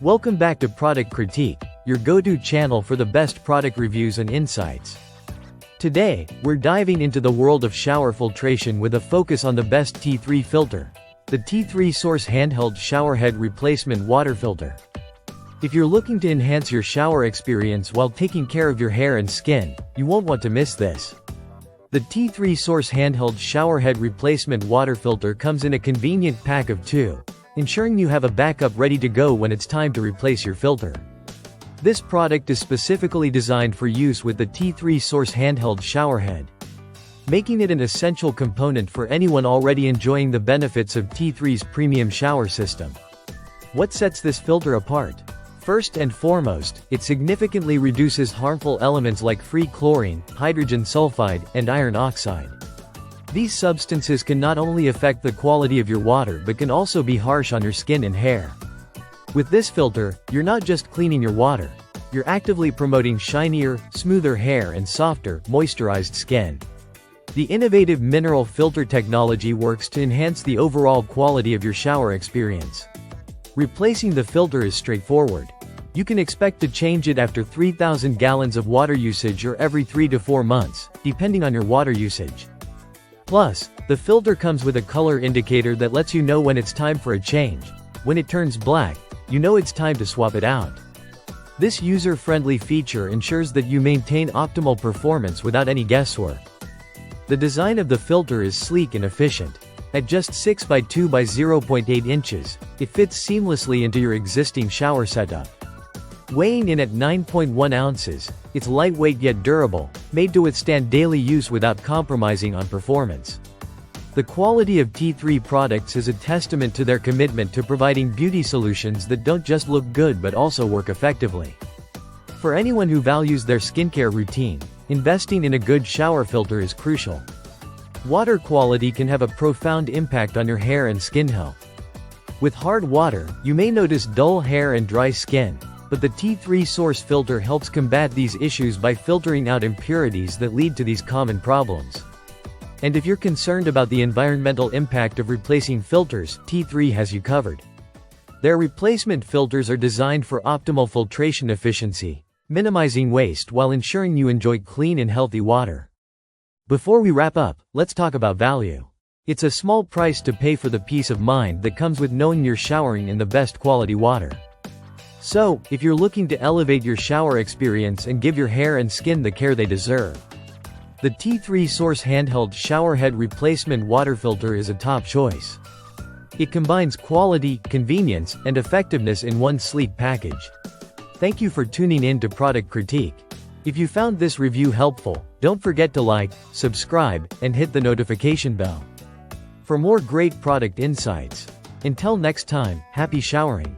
Welcome back to Product Critique, your go-to channel for the best product reviews and insights. Today, we're diving into the world of shower filtration with a focus on the best T3 filter, the T3 Source Handheld Showerhead Replacement Water Filter. If you're looking to enhance your shower experience while taking care of your hair and skin, you won't want to miss this. The T3 Source Handheld Showerhead Replacement Water Filter comes in a convenient pack of 2, ensuring you have a backup ready to go when it's time to replace your filter. This product is specifically designed for use with the T3 Source Handheld Showerhead, making it an essential component for anyone already enjoying the benefits of T3's premium shower system. What sets this filter apart? First and foremost, it significantly reduces harmful elements like free chlorine, hydrogen sulfide, and iron oxide. These substances can not only affect the quality of your water but can also be harsh on your skin and hair. With this filter, you're not just cleaning your water, you're actively promoting shinier, smoother hair and softer, moisturized skin. The innovative mineral filter technology works to enhance the overall quality of your shower experience. Replacing the filter is straightforward. You can expect to change it after 3,000 gallons of water usage or every 3 to 4 months, depending on your water usage. Plus, the filter comes with a color indicator that lets you know when it's time for a change. When it turns black, you know it's time to swap it out. This user-friendly feature ensures that you maintain optimal performance without any guesswork. The design of the filter is sleek and efficient. At just 6 by 2 by 0.8 inches, it fits seamlessly into your existing shower setup. Weighing in at 9.1 ounces, it's lightweight yet durable, made to withstand daily use without compromising on performance. The quality of T3 products is a testament to their commitment to providing beauty solutions that don't just look good but also work effectively. For anyone who values their skincare routine, investing in a good shower filter is crucial. Water quality can have a profound impact on your hair and skin health. With hard water, you may notice dull hair and dry skin, but the T3 Source filter helps combat these issues by filtering out impurities that lead to these common problems. And if you're concerned about the environmental impact of replacing filters, T3 has you covered. Their replacement filters are designed for optimal filtration efficiency, minimizing waste while ensuring you enjoy clean and healthy water. Before we wrap up, let's talk about value. It's a small price to pay for the peace of mind that comes with knowing you're showering in the best quality water. So, if you're looking to elevate your shower experience and give your hair and skin the care they deserve, the T3 Source Handheld Showerhead Replacement Water Filter is a top choice. It combines quality, convenience, and effectiveness in one sleek package. Thank you for tuning in to Product Critique. If you found this review helpful, don't forget to like, subscribe, and hit the notification bell for more great product insights. Until next time, happy showering.